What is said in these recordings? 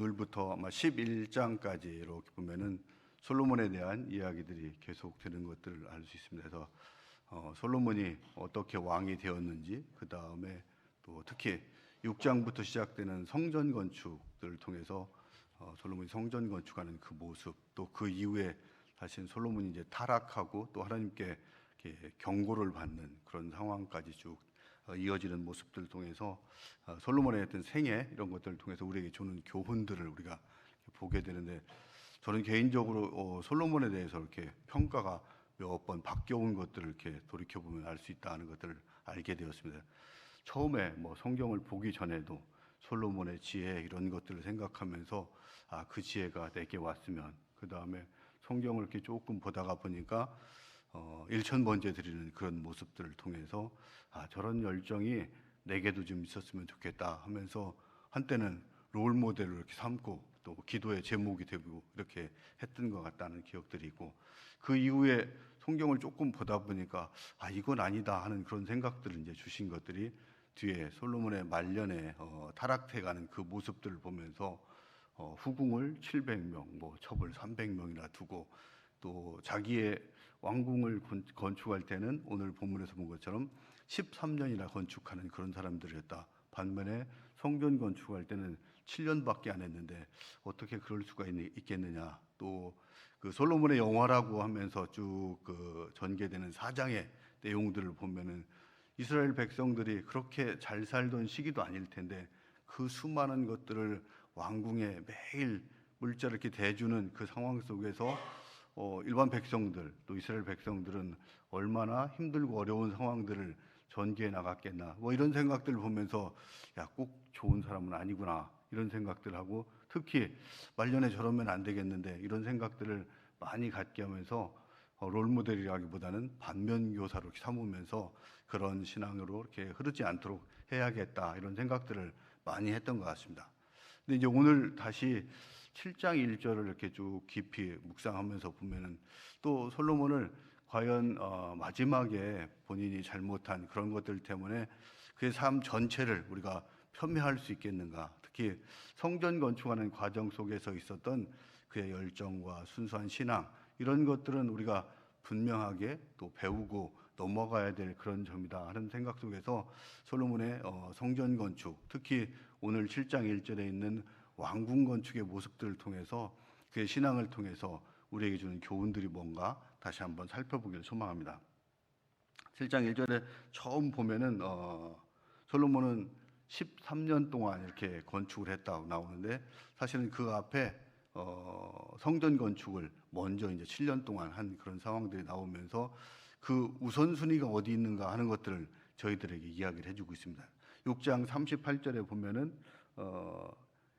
오늘부터 아마 11장까지 이렇게 보면은 솔로몬에 대한 이야기들이 계속 되는 것들을 알 수 있습니다. 그래서 솔로몬이 어떻게 왕이 되었는지, 그 다음에 또 특히 6장부터 시작되는 성전 건축들을 통해서 솔로몬이 성전 건축하는 그 모습, 또 그 이후에 사실 솔로몬이 이제 타락하고 또 하나님께 이렇게 경고를 받는 그런 상황까지 쭉 이어지는 모습들을 통해서 솔로몬의 어떤 생애 이런 것들을 통해서 우리에게 주는 교훈들을 우리가 보게 되는데, 저는 개인적으로 솔로몬에 대해서 이렇게 평가가 몇 번 바뀌어온 것들을 이렇게 돌이켜 보면 알 수 있다는 것들을 알게 되었습니다. 처음에 성경을 보기 전에도 솔로몬의 지혜 이런 것들을 생각하면서 그 지혜가 내게 왔으면, 그 다음에 성경을 이렇게 조금 보다가 보니까 일천번제 드리는 그런 모습들을 통해서 저런 열정이 내게도 좀 있었으면 좋겠다 하면서 한때는 롤 모델을 이렇게 삼고 또 기도의 제목이 되고 이렇게 했던 것 같다는 기억들이 있고, 그 이후에 성경을 조금 보다 보니까 이건 아니다 하는 그런 생각들을 이제 주신 것들이 뒤에 솔로몬의 말년에 타락해가는 그 모습들을 보면서 후궁을 700명, 첩을 300명이나 두고 또 자기의 왕궁을 건축할 때는 오늘 본문에서 본 것처럼 13년이나 건축하는 그런 사람들이었다. 반면에 성전 건축할 때는 7년밖에 안 했는데 어떻게 그럴 수가 있겠느냐. 또 그 솔로몬의 영화라고 하면서 쭉 그 전개되는 사장의 내용들을 보면은 이스라엘 백성들이 그렇게 잘 살던 시기도 아닐 텐데 그 수많은 것들을 왕궁에 매일 물자를 이렇게 대주는 그 상황 속에서 일반 백성들, 또 이스라엘 백성들은 얼마나 힘들고 어려운 상황들을 전개해 나갔겠나, 이런 생각들을 보면서 꼭 좋은 사람은 아니구나 이런 생각들을 하고, 특히 말년에 저러면 안 되겠는데 이런 생각들을 많이 갖게 하면서 롤모델이라기보다는 반면교사로 이렇게 삼으면서 그런 신앙으로 이렇게 흐르지 않도록 해야겠다 이런 생각들을 많이 했던 것 같습니다. 근데 이제 오늘 다시 7장 1절을 이렇게 쭉 깊이 묵상하면서 보면은 또 솔로몬을 과연 마지막에 본인이 잘못한 그런 것들 때문에 그의 삶 전체를 우리가 폄훼할 수 있겠는가, 특히 성전 건축하는 과정 속에서 있었던 그의 열정과 순수한 신앙 이런 것들은 우리가 분명하게 또 배우고 넘어가야 될 그런 점이다 하는 생각 속에서 솔로몬의 성전 건축, 특히 오늘 7장 1절에 있는 왕궁 건축의 모습들을 통해서 그의 신앙을 통해서 우리에게 주는 교훈들이 뭔가 다시 한번 살펴보기를 소망합니다. 7장 1절에 처음 보면은 솔로몬은 13년 동안 이렇게 건축을 했다고 나오는데, 사실은 그 앞에 성전 건축을 먼저 이제 7년 동안 한 그런 상황들이 나오면서 그 우선순위가 어디 있는가 하는 것들을 저희들에게 이야기를 해주고 있습니다. 6장 38절에 보면은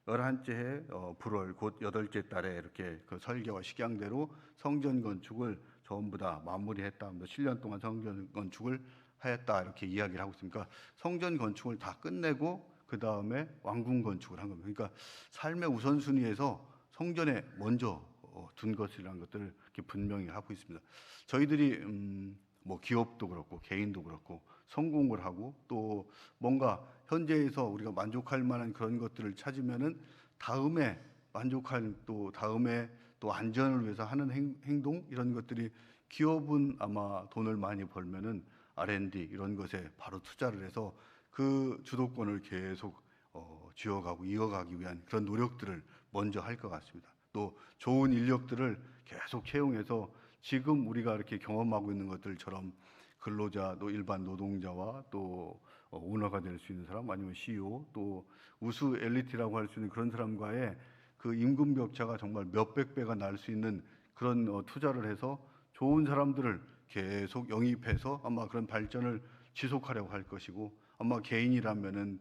11째 해 불월 곧 8째 달에 이렇게 그 설계와 식양대로 성전 건축을 전부 다 마무리했다. 7년 동안 성전 건축을 하였다 이렇게 이야기를 하고 있습니다. 성전 건축을 다 끝내고 그 다음에 왕궁 건축을 한 겁니다. 그러니까 삶의 우선순위에서 성전에 먼저 둔 것이라는 것들을 이렇게 분명히 하고 있습니다. 저희들이 기업도 그렇고 개인도 그렇고 성공을 하고 또 뭔가 현재에서 우리가 만족할 만한 그런 것들을 찾으면은 다음에 만족할, 또 다음에 또 안전을 위해서 하는 행동 이런 것들이, 기업은 아마 돈을 많이 벌면은 R&D 이런 것에 바로 투자를 해서 그 주도권을 계속 쥐어가고 이어가기 위한 그런 노력들을 먼저 할 것 같습니다. 또 좋은 인력들을 계속 채용해서 지금 우리가 이렇게 경험하고 있는 것들처럼 근로자, 또 일반 노동자와 또 오너가 될 수 있는 사람, 아니면 CEO, 또 우수 엘리트라고 할 수 있는 그런 사람과의 그 임금 격차가 정말 몇백 배가 날 수 있는 그런 투자를 해서 좋은 사람들을 계속 영입해서 아마 그런 발전을 지속하려고 할 것이고, 아마 개인이라면은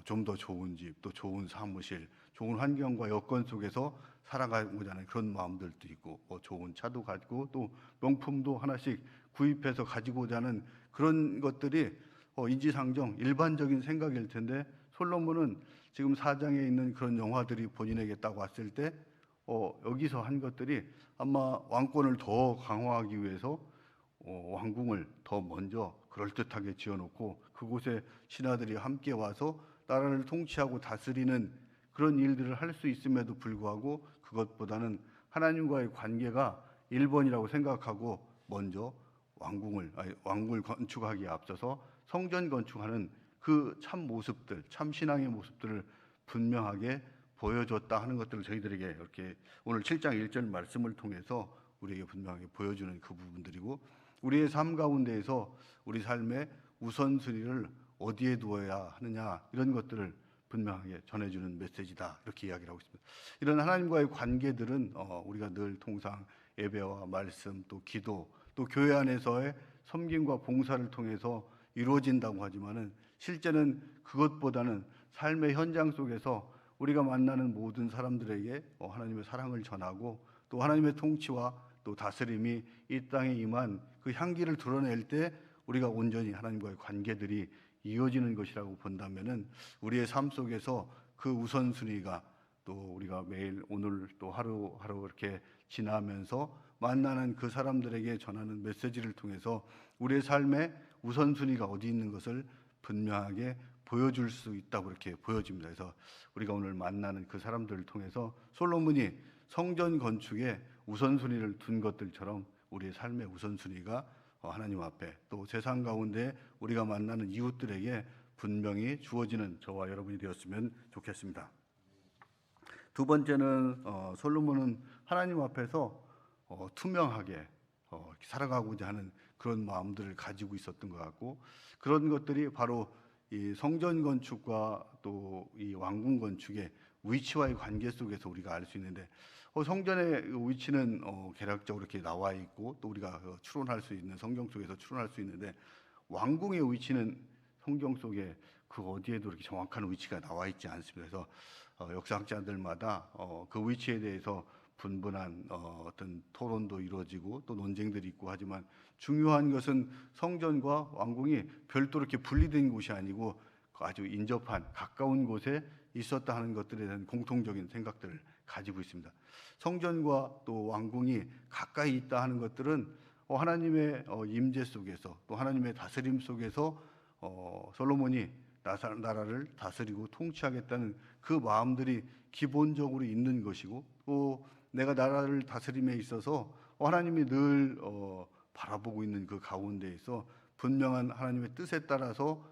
좀 더 좋은 집, 또 좋은 사무실, 좋은 환경과 여건 속에서 살아가고자 하는 그런 마음들도 있고, 좋은 차도 가지고 또 명품도 하나씩 구입해서 가지고자 하는 그런 것들이 인지상정 일반적인 생각일 텐데, 솔로몬은 지금 사장에 있는 그런 영화들이 본인에게 딱 왔을 때 여기서 한 것들이 아마 왕권을 더 강화하기 위해서 왕궁을 더 먼저 그럴듯하게 지어놓고 그곳에 신하들이 함께 와서 나라를 통치하고 다스리는 그런 일들을 할 수 있음에도 불구하고 그것보다는 하나님과의 관계가 1번이라고 생각하고 먼저 왕궁을 건축하기에 앞서서 성전 건축하는 그 참 모습들, 참 신앙의 모습들을 분명하게 보여줬다 하는 것들을 저희들에게 이렇게 오늘 7장 1절 말씀을 통해서 우리에게 분명하게 보여주는 그 부분들이고, 우리의 삶 가운데에서 우리 삶의 우선순위를 어디에 두어야 하느냐, 이런 것들을 분명하게 전해주는 메시지다, 이렇게 이야기를 하고 있습니다. 이런 하나님과의 관계들은 우리가 늘 통상 예배와 말씀, 또 기도, 또 교회 안에서의 섬김과 봉사를 통해서 이루어진다고 하지만은 실제는 그것보다는 삶의 현장 속에서 우리가 만나는 모든 사람들에게 하나님의 사랑을 전하고, 또 하나님의 통치와 또 다스림이 이 땅에 임한 그 향기를 드러낼 때 우리가 온전히 하나님과의 관계들이 이어지는 것이라고 본다면은, 우리의 삶 속에서 그 우선순위가 또 우리가 매일 오늘 또 하루하루 이렇게 지나면서 만나는 그 사람들에게 전하는 메시지를 통해서 우리의 삶의 우선순위가 어디 있는 것을 분명하게 보여줄 수 있다고 이렇게 보여집니다. 그래서 우리가 오늘 만나는 그 사람들을 통해서 솔로몬이 성전 건축에 우선순위를 둔 것들처럼 우리의 삶의 우선순위가 하나님 앞에, 또 세상 가운데 우리가 만나는 이웃들에게 분명히 주어지는 저와 여러분이 되었으면 좋겠습니다. 두 번째는 솔로몬은 하나님 앞에서 투명하게 살아가고자 하는 그런 마음들을 가지고 있었던 것 같고, 그런 것들이 바로 이 성전 건축과 또 이 왕궁 건축의 위치와의 관계 속에서 우리가 알 수 있는데, 성전의 위치는 개략적으로 이렇게 나와 있고, 또 우리가 추론할 수 있는, 성경 속에서 추론할 수 있는데, 왕궁의 위치는 성경 속에 그 어디에도 이렇게 정확한 위치가 나와 있지 않습니다. 그래서 역사학자들마다 그 위치에 대해서 분분한 어떤 토론도 이루어지고 또 논쟁들이 있고 하지만, 중요한 것은 성전과 왕궁이 별도로 이렇게 분리된 곳이 아니고 아주 인접한 가까운 곳에 있었다 하는 것들에 대한 공통적인 생각들을 가지고 있습니다. 성전과 또 왕궁이 가까이 있다 하는 것들은 하나님의 임재 속에서, 또 하나님의 다스림 속에서 솔로몬이 나라를 다스리고 통치하겠다는 그 마음들이 기본적으로 있는 것이고, 또 내가 나라를 다스림에 있어서 하나님이 늘 바라보고 있는 그 가운데에서 분명한 하나님의 뜻에 따라서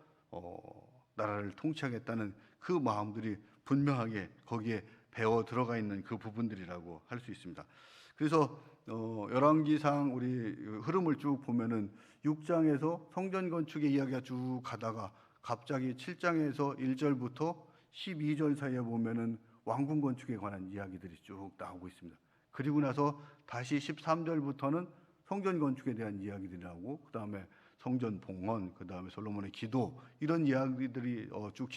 나라를 통치하겠다는 그 마음들이 분명하게 거기에 배어 들어가 있는 그 부분들이라고 할 수 있습니다. 그래서 열왕기상 우리 흐름을 쭉 보면은 6장에서 성전 건축의 이야기가 쭉 가다가 갑자기 7장에서 1절부터 12절 사이에 보면은 왕궁 건축에 관한 이야기들이 쭉 나오고 있습니다. 그리고 나서 다시 13절부터는 성전 건축에 대한 이야기들이 나오고, 그 다음에 성전 봉헌, 그 다음에 솔로몬의 기도, 이런 이야기들이 쭉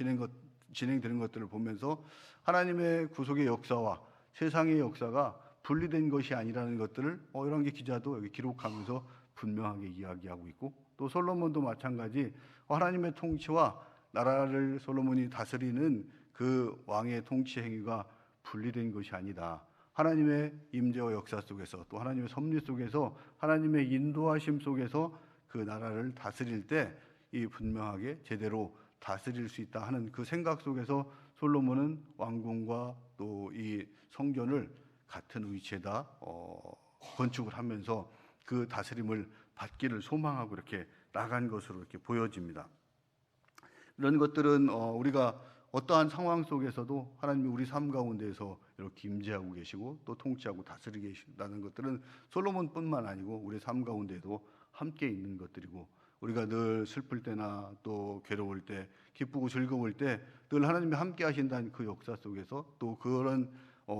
진행되는 것들을 보면서 하나님의 구속의 역사와 세상의 역사가 분리된 것이 아니라는 것들을 열왕기 기자도 여기 기록하면서 분명하게 이야기하고 있고, 또 솔로몬도 마찬가지 하나님의 통치와 나라를 솔로몬이 다스리는 그 왕의 통치 행위가 분리된 것이 아니다. 하나님의 임재와 역사 속에서, 또 하나님의 섭리 속에서, 하나님의 인도하심 속에서 그 나라를 다스릴 때 이 분명하게 제대로 다스릴 수 있다 하는 그 생각 속에서 솔로몬은 왕궁과 또 이 성전을 같은 위치에다 건축을 하면서 그 다스림을 받기를 소망하고 이렇게 나간 것으로 이렇게 보여집니다. 이런 것들은 우리가 어떠한 상황 속에서도 하나님이 우리 삶 가운데에서 이렇게 임재하고 계시고 또 통치하고 다스리고 계신다는 것들은 솔로몬뿐만 아니고 우리 삶 가운데도 함께 있는 것들이고, 우리가 늘 슬플 때나 또 괴로울 때, 기쁘고 즐거울 때 늘 하나님이 함께 하신다는 그 역사 속에서, 또 그런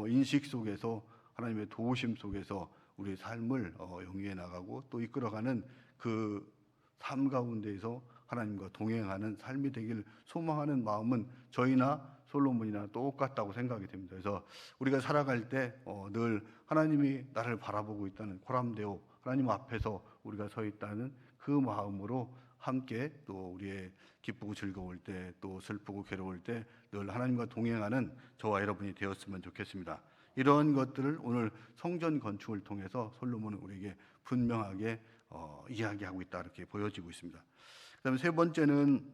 인식 속에서 하나님의 도우심 속에서 우리의 삶을 영위해 나가고 또 이끌어가는 그 삶 가운데에서 하나님과 동행하는 삶이 되길 소망하는 마음은 저희나 솔로몬이나 똑같다고 생각이 됩니다. 그래서 우리가 살아갈 때 늘 하나님이 나를 바라보고 있다는 코람데오, 하나님 앞에서 우리가 서 있다는 그 마음으로 함께 또 우리의 기쁘고 즐거울 때, 또 슬프고 괴로울 때 늘 하나님과 동행하는 저와 여러분이 되었으면 좋겠습니다. 이런 것들을 오늘 성전 건축을 통해서 솔로몬은 우리에게 분명하게 이야기하고 있다, 이렇게 보여지고 있습니다. 그다음에 세 번째는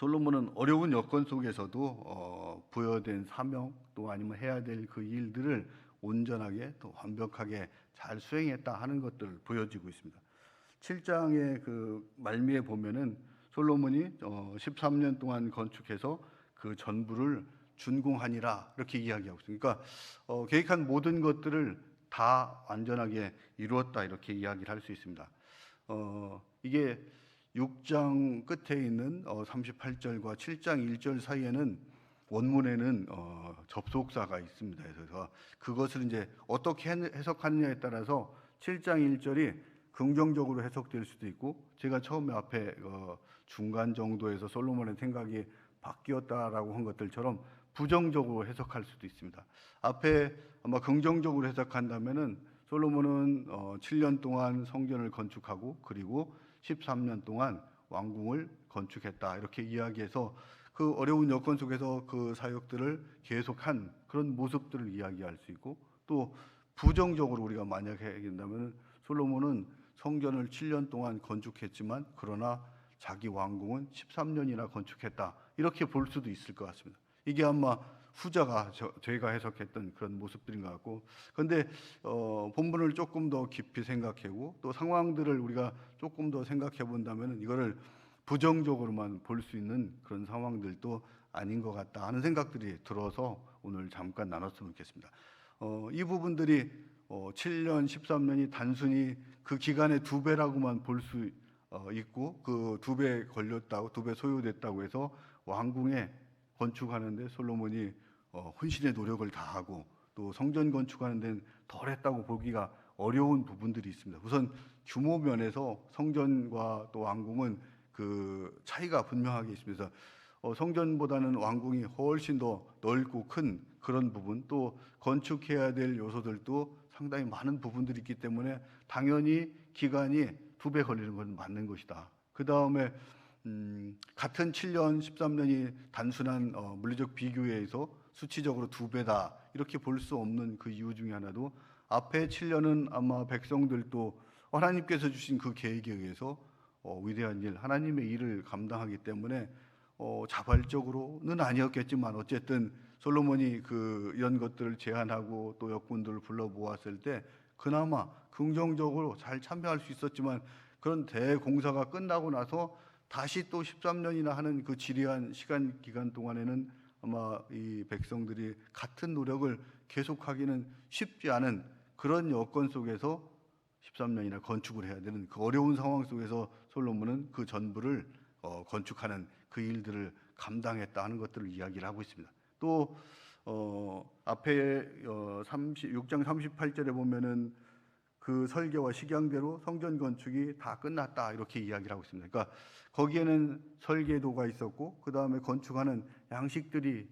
솔로몬은 어려운 여건 속에서도 부여된 사명 또 아니면 해야 될 그 일들을 온전하게 또 완벽하게 잘 수행했다 하는 것들을 보여지고 있습니다. 7장의 그 말미에 보면은 솔로몬이 13년 동안 건축해서 그 전부를 준공하니라 이렇게 이야기하고 있습니다. 그러니까 계획한 모든 것들을 다 완전하게 이루었다 이렇게 이야기를 할 수 있습니다. 이게 6장 끝에 있는 38절과 7장 1절 사이에는 원문에는 접속사가 있습니다. 그래서 그것을 이제 어떻게 해석하느냐에 따라서 7장 1절이 긍정적으로 해석될 수도 있고, 제가 처음에 앞에 중간 정도에서 솔로몬의 생각이 바뀌었다라고 한 것들처럼 부정적으로 해석할 수도 있습니다. 앞에 아마 긍정적으로 해석한다면은 솔로몬은 7년 동안 성전을 건축하고 그리고 13년 동안 왕궁을 건축했다 이렇게 이야기해서 그 어려운 여건 속에서 그 사역들을 계속한 그런 모습들을 이야기할 수 있고, 또 부정적으로 우리가 만약에 얘기한다면 솔로몬은 성전을 7년 동안 건축했지만 그러나 자기 왕궁은 13년이나 건축했다 이렇게 볼 수도 있을 것 같습니다. 이게 아마 후자가 저희가 해석했던 그런 모습들인 것 같고, 그런데 본문을 조금 더 깊이 생각하고 또 상황들을 우리가 조금 더 생각해 본다면 이거를 부정적으로만 볼 수 있는 그런 상황들도 아닌 것 같다 하는 생각들이 들어서 오늘 잠깐 나눴으면 좋겠습니다. 이 부분들이 7년, 13년이 단순히 그 기간의 2배라고만 볼 수 있고, 그 2배 걸렸다고, 2배 소요됐다고 해서 왕궁에 건축하는데 솔로몬이 혼신의 노력을 다하고 또 성전 건축하는 데는 덜했다고 보기가 어려운 부분들이 있습니다. 우선 규모 면에서 성전과 또 왕궁은 그 차이가 분명하게 있습니다. 성전보다는 왕궁이 훨씬 더 넓고 큰 그런 부분, 또 건축해야 될 요소들도 상당히 많은 부분들이 있기 때문에 당연히 기간이 2배 걸리는 건 맞는 것이다. 그 다음에 같은 7년, 13년이 단순한 물리적 비교에 의해서 수치적으로 2배다 이렇게 볼 수 없는 그 이유 중에 하나도 앞에 7년은 아마 백성들도 하나님께서 주신 그 계획에 의해서 위대한 일, 하나님의 일을 감당하기 때문에 자발적으로는 아니었겠지만 어쨌든 솔로몬이 이런 것들을 제안하고 또 역군들을 불러 모았을 때 그나마 긍정적으로 잘 참여할 수 있었지만, 그런 대공사가 끝나고 나서 다시 또 13년이나 하는 그 지리한 시간 기간 동안에는 아마 이 백성들이 같은 노력을 계속하기는 쉽지 않은 그런 여건 속에서 13년이나 건축을 해야 되는 그 어려운 상황 속에서 솔로몬은 그 전부를 건축하는 그 일들을 감당했다 하는 것들을 이야기를 하고 있습니다. 또 앞에 6장 38절에 보면은 그 설계와 식양대로 성전 건축이 다 끝났다 이렇게 이야기를 하고 있습니다. 그러니까 거기에는 설계도가 있었고 그 다음에 건축하는 양식들이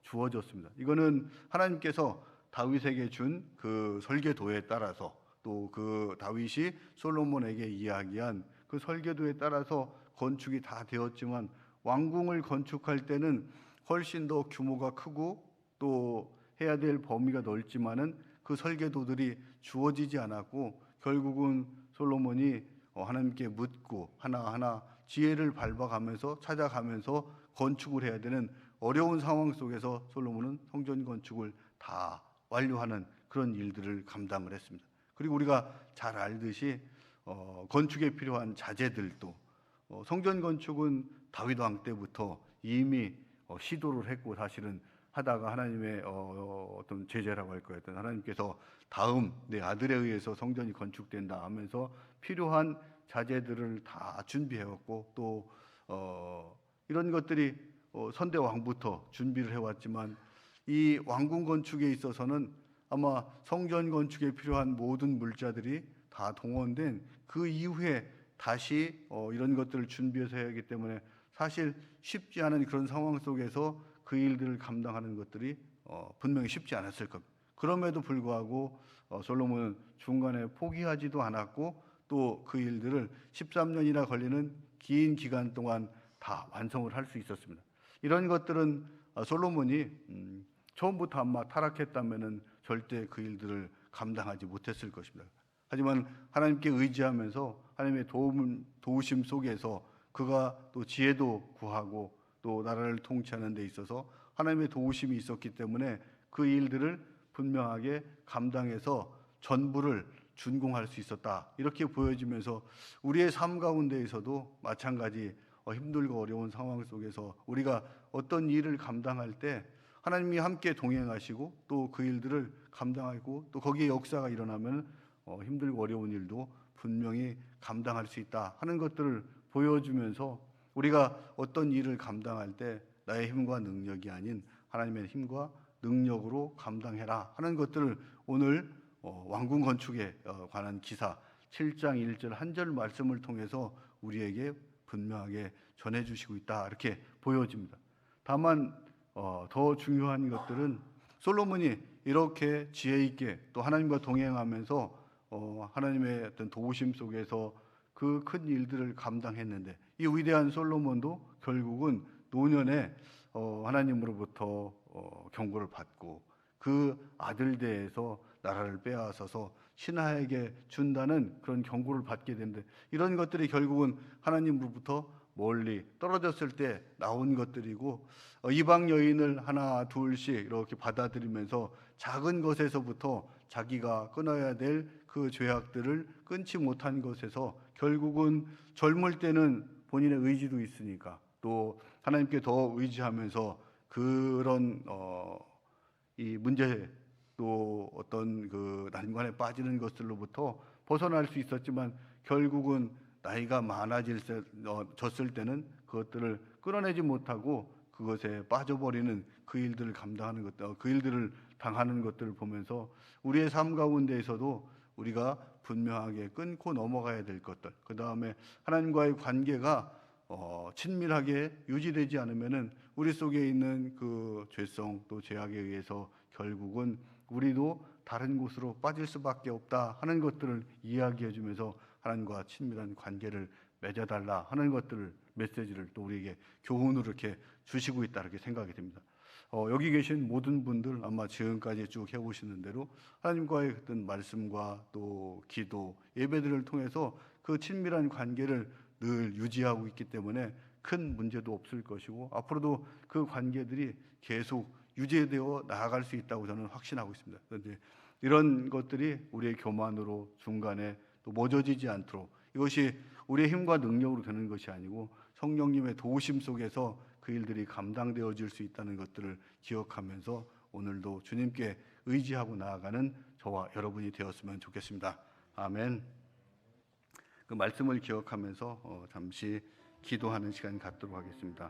주어졌습니다. 이거는 하나님께서 다윗에게 준 그 설계도에 따라서 또 그 다윗이 솔로몬에게 이야기한 그 설계도에 따라서 건축이 다 되었지만, 왕궁을 건축할 때는 훨씬 더 규모가 크고 또 해야 될 범위가 넓지만은 그 설계도들이 주어지지 않았고, 결국은 솔로몬이 하나님께 묻고 하나하나 지혜를 밟아가면서 찾아가면서 건축을 해야 되는 어려운 상황 속에서 솔로몬은 성전 건축을 다 완료하는 그런 일들을 감당을 했습니다. 그리고 우리가 잘 알듯이 건축에 필요한 자재들도 성전 건축은 다윗 왕 때부터 이미 시도를 했고, 사실은 하다가 하나님의 어떤 제재라고 할 거였던 하나님께서 다음 내 아들에 의해서 성전이 건축된다 하면서 필요한 자재들을 다 준비해왔고, 또 이런 것들이 선대 왕부터 준비를 해왔지만, 이 왕궁 건축에 있어서는 아마 성전 건축에 필요한 모든 물자들이 다 동원된 그 이후에 다시 이런 것들을 준비해서 해야 하기 때문에 사실 쉽지 않은 그런 상황 속에서 그 일들을 감당하는 것들이 분명히 쉽지 않았을 겁니다. 그럼에도 불구하고 솔로몬은 중간에 포기하지도 않았고 또 그 일들을 13년이나 걸리는 긴 기간 동안 다 완성을 할 수 있었습니다. 이런 것들은 솔로몬이 처음부터 아마 타락했다면은 절대 그 일들을 감당하지 못했을 것입니다. 하지만 하나님께 의지하면서 하나님의 도우심 속에서 그가 또 지혜도 구하고 또 나라를 통치하는 데 있어서 하나님의 도우심이 있었기 때문에 그 일들을 분명하게 감당해서 전부를 준공할 수 있었다. 이렇게 보여지면서 우리의 삶 가운데에서도 마찬가지 힘들고 어려운 상황 속에서 우리가 어떤 일을 감당할 때 하나님이 함께 동행하시고 또 그 일들을 감당하고 또 거기에 역사가 일어나면 힘들고 어려운 일도 분명히 감당할 수 있다 하는 것들을 보여주면서 우리가 어떤 일을 감당할 때 나의 힘과 능력이 아닌 하나님의 힘과 능력으로 감당해라 하는 것들을 오늘 왕궁 건축에 관한 기사 7장 1절 한 절 말씀을 통해서 우리에게 분명하게 전해주시고 있다 이렇게 보여집니다. 다만 더 중요한 것들은 솔로몬이 이렇게 지혜 있게 또 하나님과 동행하면서 하나님의 어떤 도우심 속에서 그 큰 일들을 감당했는데 이 위대한 솔로몬도 결국은 노년에 하나님으로부터 경고를 받고 그 아들대에서 나라를 빼앗아서 신하에게 준다는 그런 경고를 받게 되는데 이런 것들이 결국은 하나님으로부터 멀리 떨어졌을 때 나온 것들이고 이방 여인을 하나 둘씩 이렇게 받아들이면서 작은 것에서부터 자기가 끊어야 될 그 죄악들을 끊지 못한 것에서 결국은 젊을 때는 본인의 의지도 있으니까 또 하나님께 더 의지하면서 그런 이 문제 또 어떤 그 난관에 빠지는 것들로부터 벗어날 수 있었지만 결국은 나이가 많아졌을 때는 그것들을 끌어내지 못하고 그것에 빠져버리는 그 일들을 감당하는 것들, 그 일들을 당하는 것들을 보면서 우리의 삶 가운데에서도 우리가 분명하게 끊고 넘어가야 될 것들, 그 다음에 하나님과의 관계가 친밀하게 유지되지 않으면은 우리 속에 있는 그 죄성 또 죄악에 의해서 결국은 우리도 다른 곳으로 빠질 수밖에 없다 하는 것들을 이야기해 주면서 하나님과 친밀한 관계를 맺어달라 하는 것들을 메시지를 또 우리에게 교훈으로 이렇게 주시고 있다 이렇게 생각이 됩니다. 여기 계신 모든 분들 아마 지금까지 쭉 해오시는 대로 하나님과의 어떤 말씀과 또 기도 예배들을 통해서 그 친밀한 관계를 늘 유지하고 있기 때문에 큰 문제도 없을 것이고 앞으로도 그 관계들이 계속 유지되어 나아갈 수 있다고 저는 확신하고 있습니다. 그런데 이런 것들이 우리의 교만으로 중간에 또 멎어지지 않도록 이것이 우리의 힘과 능력으로 되는 것이 아니고 성령님의 도우심 속에서 그 일들이 감당되어질 수 있다는 것들을 기억하면서 오늘도 주님께 의지하고 나아가는 저와 여러분이 되었으면 좋겠습니다. 아멘. 그 말씀을 기억하면서 잠시 기도하는 시간 갖도록 하겠습니다.